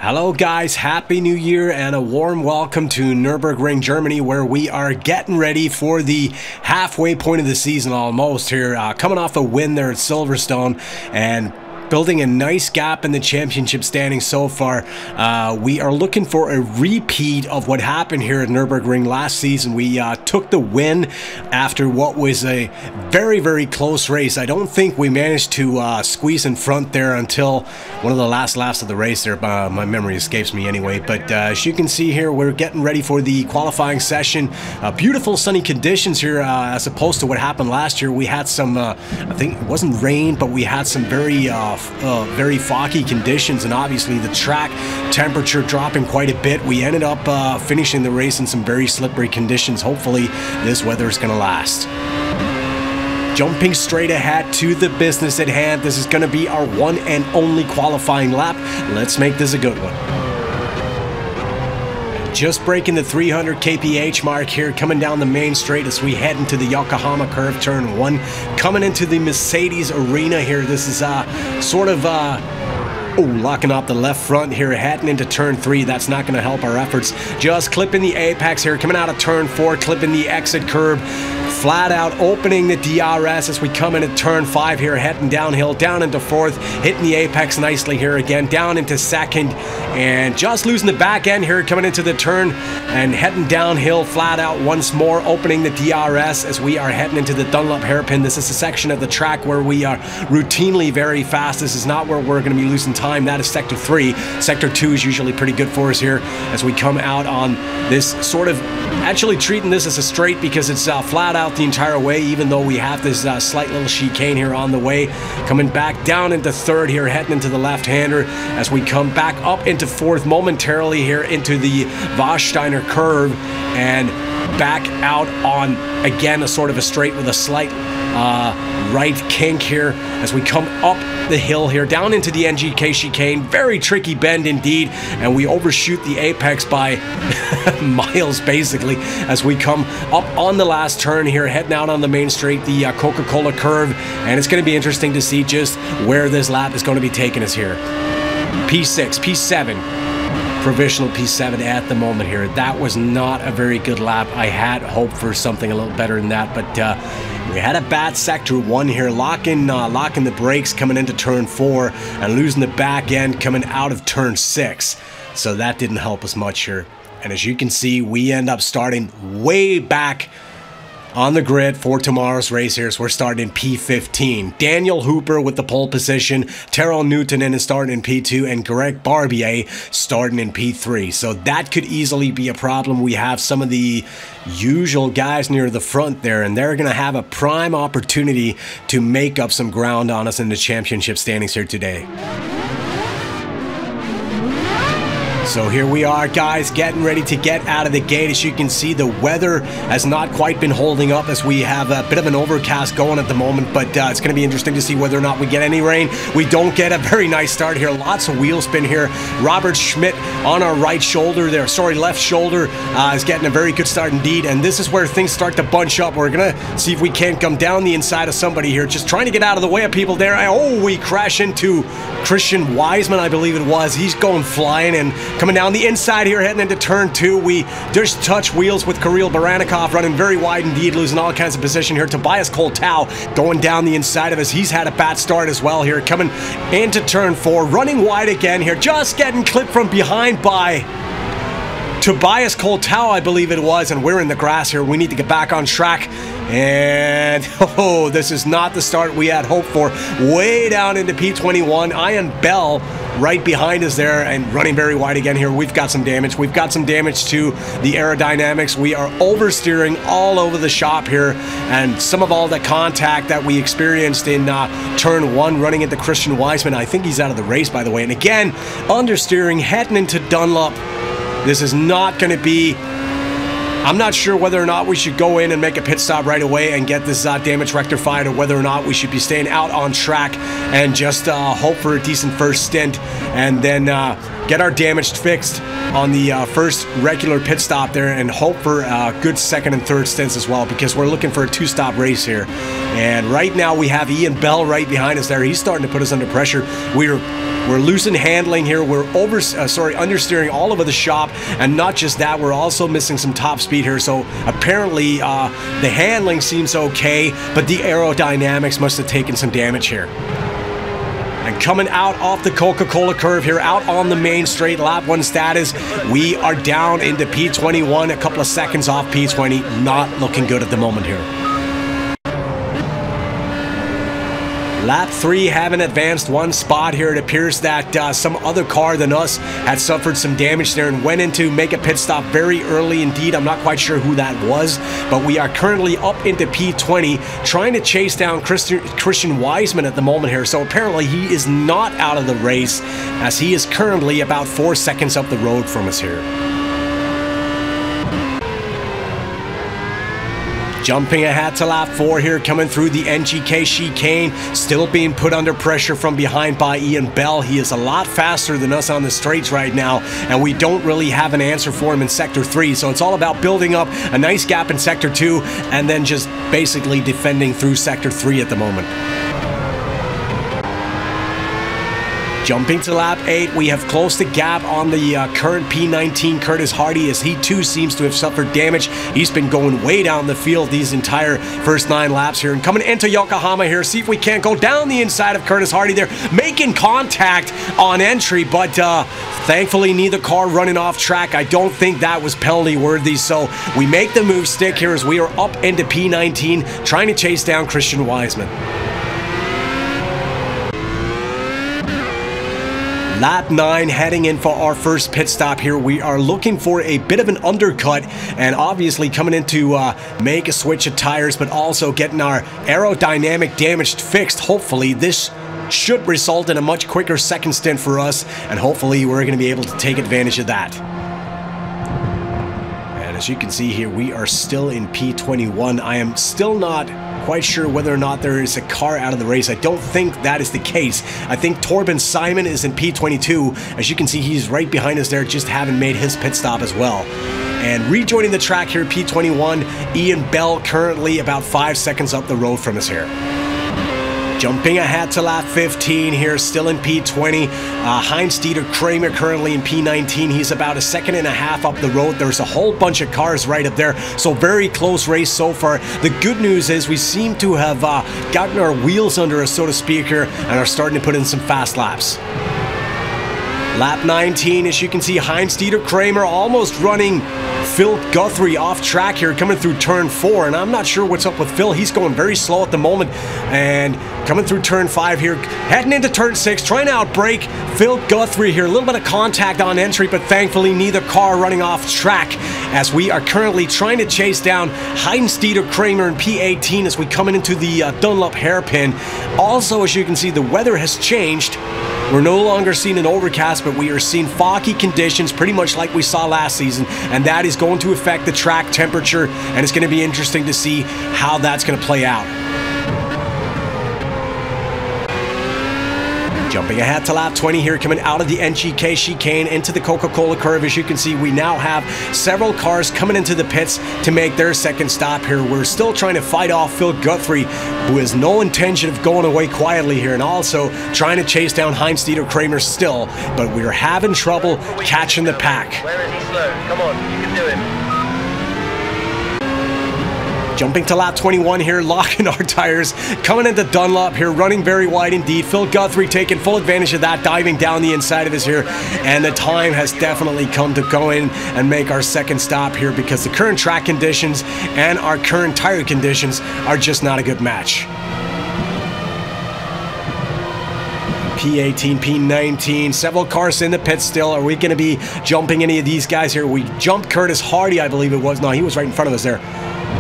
Hello guys, Happy New Year and a warm welcome to Nurburgring, Germany, where we are getting ready for the halfway point of the season almost here. Coming off a win there at Silverstone and building a nice gap in the championship standing so far. We are looking for a repeat of what happened here at Nurburgring last season. We took the win after what was a very, very close race. I don't think we managed to squeeze in front there until one of the last laps of the race there. My memory escapes me anyway. But as you can see here, we're getting ready for the qualifying session. Beautiful sunny conditions here as opposed to what happened last year. We had some, I think it wasn't rain, but we had some very foggy conditions, and obviously the track temperature dropping quite a bit. We ended up finishing the race in some very slippery conditions. Hopefully this weather is going to last. Jumping straight ahead to the business at hand. This is going to be our one and only qualifying lap. Let's make this a good one. Just breaking the 300 kph mark here, coming down the main straight as we head into the Yokohama curve, turn 1. Coming into the Mercedes arena here. This is locking up the left front here, heading into turn 3. That's not going to help our efforts. Just clipping the apex here, coming out of turn 4, clipping the exit curb. Flat out opening the DRS as we come into turn 5 here, heading downhill, down into 4th, hitting the apex nicely here again, down into 2nd, and just losing the back end here, coming into the turn and heading downhill flat out once more, opening the DRS as we are heading into the Dunlop hairpin. This is a section of the track where we are routinely very fast. This is not where we're going to be losing time. That is sector 3. Sector 2 is usually pretty good for us here as we come out on this sort of, actually treating this as a straight because it's flat out the entire way, even though we have this slight little chicane here on the way. Coming back down into 3rd here, heading into the left-hander as we come back up into 4th momentarily here into the Warsteiner curve and back out on, again, a sort of a straight with a slight right kink here as we come up the hill here, down into the NGK chicane. Very tricky bend indeed, and we overshoot the apex by miles basically as we come up on the last turn here, heading out on the main straight, the Coca-Cola curve, and it's going to be interesting to see just where this lap is going to be taking us here. P6, P7. Provisional P7 at the moment here. That was not a very good lap. I had hoped for something a little better than that, but we had a bad sector 1 here, locking the brakes coming into turn 4 and losing the back end coming out of turn 6. So that didn't help us much here. And as you can see, we end up starting way back on the grid for tomorrow's race here. So we're starting in P15. Daniel Hooper with the pole position. Terrell Newton is starting in P2, and Greg Barbier starting in P3. So that could easily be a problem. We have some of the usual guys near the front there, and they're going to have a prime opportunity to make up some ground on us in the championship standings here today. So here we are, guys, getting ready to get out of the gate. As you can see, the weather has not quite been holding up as we have a bit of an overcast going at the moment, but it's going to be interesting to see whether or not we get any rain. We don't get a very nice start here. Lots of wheel spin here. Robert Schmidt on our right shoulder there, left shoulder is getting a very good start indeed, and this is where things start to bunch up. We're going to see if we can't come down the inside of somebody here, just trying to get out of the way of people there. Oh, we crash into Christian Wiseman, I believe it was. He's going flying and coming down the inside here, heading into turn 2. We just touch wheels with Kirill Baranikov running very wide indeed, losing all kinds of position here. Tobias Koltau going down the inside of us. He's had a bad start as well here, coming into turn 4, running wide again here, just getting clipped from behind by Tobias Koltau, I believe it was, and we're in the grass here. We need to get back on track. And, oh, this is not the start we had hoped for. Way down into P21. Ian Bell right behind us there and running very wide again here. We've got some damage. We've got some damage to the aerodynamics. We are oversteering all over the shop here. And some of all the contact that we experienced in turn 1 running into Christian Wiseman. I think he's out of the race, by the way. And again, understeering, heading into Dunlop. This is not going to be... I'm not sure whether or not we should go in and make a pit stop right away and get this damage rectified, or whether or not we should be staying out on track and just hope for a decent first stint, and then get our damage fixed on the first regular pit stop there, and hope for good second and third stints as well, because we're looking for a two-stop race here. And right now we have Ian Bell right behind us there. He's starting to put us under pressure. We're losing handling here. We're understeering all over the shop, and not just that, we're also missing some top speed here. So apparently the handling seems okay, but the aerodynamics must have taken some damage here. And coming out off the Coca-Cola curve here, out on the main straight, lap 1 status, we are down into P21, a couple of seconds off P20. Not looking good at the moment here. Lap 3 having advanced 1 spot here. It appears that some other car than us had suffered some damage there and went in to make a pit stop very early indeed. I'm not quite sure who that was, but we are currently up into P20 trying to chase down Christian Wiseman at the moment here. So apparently he is not out of the race, as he is currently about 4 seconds up the road from us here. Jumping ahead to lap 4 here, coming through the NGK chicane, still being put under pressure from behind by Ian Bell. He is a lot faster than us on the straights right now, and we don't really have an answer for him in Sector 3. So it's all about building up a nice gap in Sector 2, and then just basically defending through Sector 3 at the moment. Jumping to lap 8, we have closed the gap on the current P19 Curtis Hardy, as he too seems to have suffered damage. He's been going way down the field these entire first 9 laps here. And coming into Yokohama here, see if we can't go down the inside of Curtis Hardy there, making contact on entry, but thankfully neither car running off track. I don't think that was penalty worthy, so we make the move stick here as we are up into P19 trying to chase down Christian Wiseman. Lap 9 heading in for our first pit stop here. We are looking for a bit of an undercut, and obviously coming in to make a switch of tires, but also getting our aerodynamic damage fixed. Hopefully this should result in a much quicker second stint for us, and hopefully we're going to be able to take advantage of that. And as you can see here, we are still in P21. I am still not quite sure whether or not there is a car out of the race. I don't think that is the case. I think Torben Simon is in P22. As you can see, he's right behind us there, just having made his pit stop as well. And rejoining the track here, P21, Ian Bell currently about 5 seconds up the road from us here. Jumping ahead to lap 15 here, still in P20. Heinz-Dieter Kramer currently in P19. He's about 1.5 seconds up the road. There's a whole bunch of cars right up there, so very close race so far. The good news is we seem to have gotten our wheels under us, so to speak, here, and are starting to put in some fast laps. Lap 19, as you can see, Heinz-Dieter Kramer almost running Phil Guthrie off track here, coming through turn 4, and I'm not sure what's up with Phil. He's going very slow at the moment, and coming through turn 5 here, heading into turn 6, trying to outbrake Phil Guthrie here. A little bit of contact on entry, but thankfully neither car running off track, as we are currently trying to chase down Heinz-Dieter Kramer in P18 as we come into the Dunlop hairpin. Also, as you can see, the weather has changed. We're no longer seeing an overcast, but we are seeing foggy conditions, pretty much like we saw last season, and that is going to affect the track temperature, and it's going to be interesting to see how that's going to play out. Jumping ahead to lap 20 here, coming out of the NGK chicane into the Coca-Cola curve. As you can see, we now have several cars coming into the pits to make their second stop here. We're still trying to fight off Phil Guthrie, who has no intention of going away quietly here, and also trying to chase down Heinz-Dieter Kramer still, but we're having trouble catching the pack. Where is he slow? Come on, you can do it. Jumping to lap 21 here, locking our tires, coming into Dunlop here, running very wide indeed. Phil Guthrie taking full advantage of that, diving down the inside of us here, and the time has definitely come to go in and make our second stop here, because the current track conditions and our current tire conditions are just not a good match. P18, P19, several cars in the pit still. Are we going to be jumping any of these guys here? We jumped Curtis Hardy, I believe it was. No, he was right in front of us there.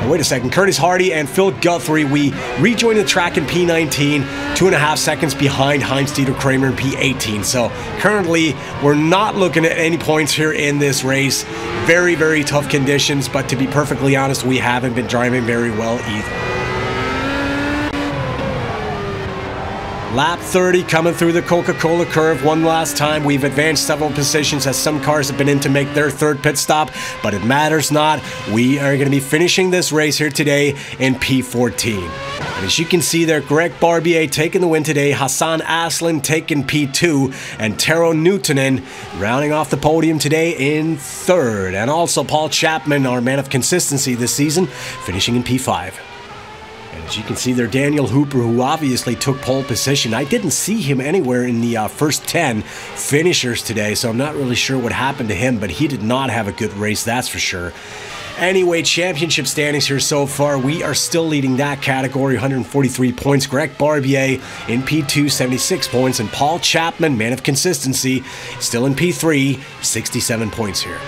Wait a second, Curtis Hardy and Phil Guthrie, we rejoined the track in P19, 2.5 seconds behind Heinz-Dieter Kramer in P18. So currently, we're not looking at any points here in this race. Very, very tough conditions, but to be perfectly honest, we haven't been driving very well either. Lap 30 coming through the Coca-Cola curve one last time. We've advanced several positions as some cars have been in to make their third pit stop, but it matters not. We are going to be finishing this race here today in P14. And as you can see there, Greg Barbier taking the win today, Hassan Aslan taking P2, and Tero Newtonen rounding off the podium today in third. And also Paul Chapman, our man of consistency this season, finishing in P5. As you can see there, Daniel Hooper, who obviously took pole position. I didn't see him anywhere in the first 10 finishers today, so I'm not really sure what happened to him, but he did not have a good race, that's for sure. Anyway, championship standings here so far. We are still leading that category, 143 points. Greg Barbier in P2, 76 points. And Paul Chapman, man of consistency, still in P3, 67 points here.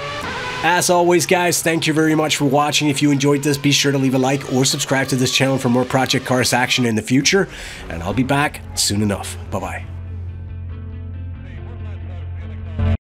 As always, guys, thank you very much for watching. If you enjoyed this, be sure to leave a like or subscribe to this channel for more Project Cars action in the future. And I'll be back soon enough. Bye-bye.